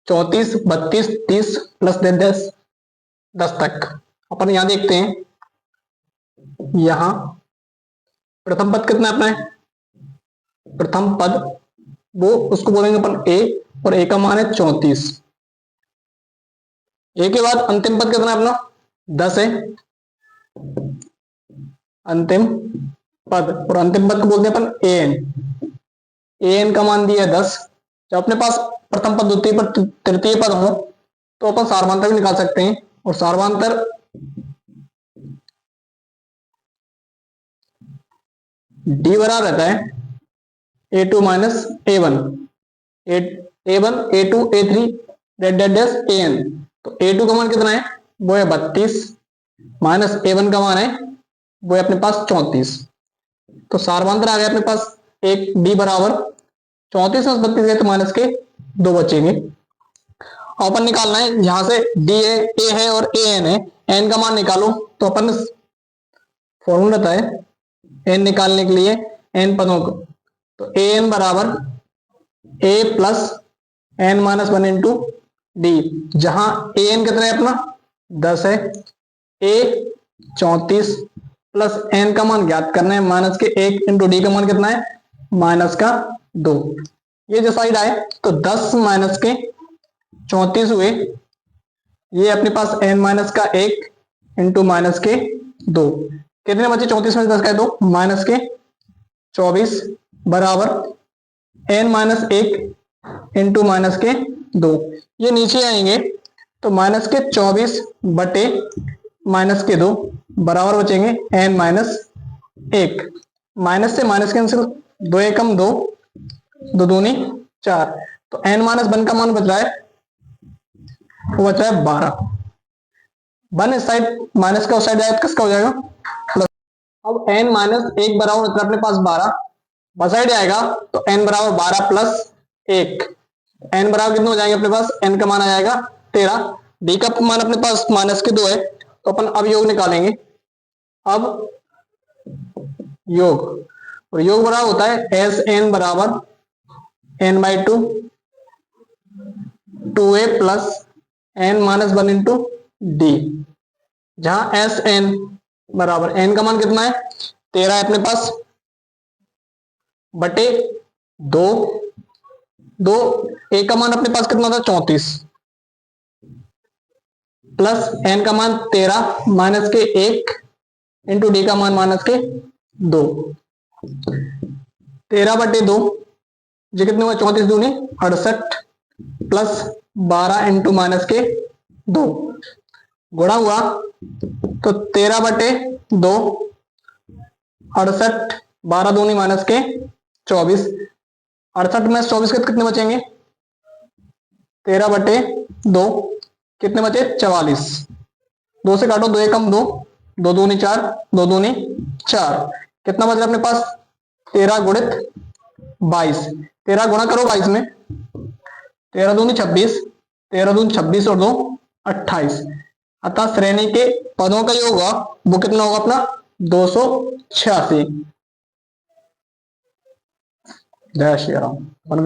34, 32, 30 plus 10, 10 तक। अपन यहां देखते हैं, यहां प्रथम पद कितना अपना है, प्रथम पद वो उसको बोलेंगे अपन ए, और ए का मान है 34। ए के बाद अंतिम पद कितना है अपना, 10 है अंतिम पद, और अंतिम पद को बोलते हैं अपन ए एन। ए एन का मान दिया है 10। जब अपने पास प्रथम पद द्वितीय पद तृतीय पद हो तो अपन सार्वधांतर भी निकाल सकते हैं, और सार्वधांतर डी बराबर रहता है A two minus A one, A one A two A three dot dot dot A N. तो ए टू का मान कितना है, वो है 32, माइनस ए वन का मान है वो है अपने पास 34। तो सार्वधांतर आ गया अपने पास एक डी बराबर 34 में 32 गए तो माइनस के 2 बचेंगे। अपन निकालना है यहां से डी ए है और ए एन है, एन का मान निकालो। तो अपन फॉर्मूला रहता है एन निकालने के लिए एन पदों को, तो ए एन बराबर A plus N minus 1 into D, जहां ए एन कितना है अपना 10 है, ए 34 प्लस एन का मान ज्ञात करना है माइनस के 1 इंटू डी का मान कितना है माइनस का 2। ये जो साइड आए तो 10 माइनस के 34 हुए, ये अपने पास एन माइनस का 1 इंटू माइनस के 2, कितने बचे 34 में 10 का 2 माइनस के 24 बराबर एन माइनस 1 इंटू माइनस के 2। ये नीचे आएंगे तो माइनस के 24 बटे माइनस के 2 बराबर बचेंगे एन माइनस 1। माइनस से माइनस कैंसिल, 2 एकम 2, 2 दूनी 4, तो एन माइनस 1 का मान बच रहा है, वो बच रहा है 12। 1 इस साइड माइनस का उस साइड जाएगा, किसका हो जाएगा प्लस। अब एन माइनस 1 बराबर मतलब अपने पास 12 बस साइड आएगा, तो एन बराबर 12 प्लस 1, एन बराबर कितने हो जाएंगे अपने पास, एन का मान आ जाएगा 13, डी का मान अपने पास माइनस के 2 है, तो अपन अब योग निकालेंगे। अब योग, और योग बराबर होता है एस एन बराबर n by 2 2a plus N minus 1 into D, जहां एस एन बराबर एन का मान कितना है 13 है अपने पास, बटे 2, ए का मान अपने पास कितना था 34, प्लस एन का मान 13 माइनस के 1 इंटू डी का मान माइनस के 2, 13 बटे 2 जो कितने हुआ 34 दूनी 68 प्लस 12 इंटू माइनस के 2 गुणा हुआ तो 13 बटे 2 68, 12 दूनी माइनस के 24, 68 में 24 के कितने बचेंगे 13 बटे 2 कितने बचे 44, 2 से काटो 2 एकम 2, 2 दूनी 4, 2 दूनी 4, कितना बच रहा अपने पास 13 गुणित 22, 13 गुणा करो 22 में, 13 दूनी 26, 13 दूनी 26 और 2 28, अतः श्रेणी के पदों का योग होगा वो कितना होगा अपना 286। जय श्री राम।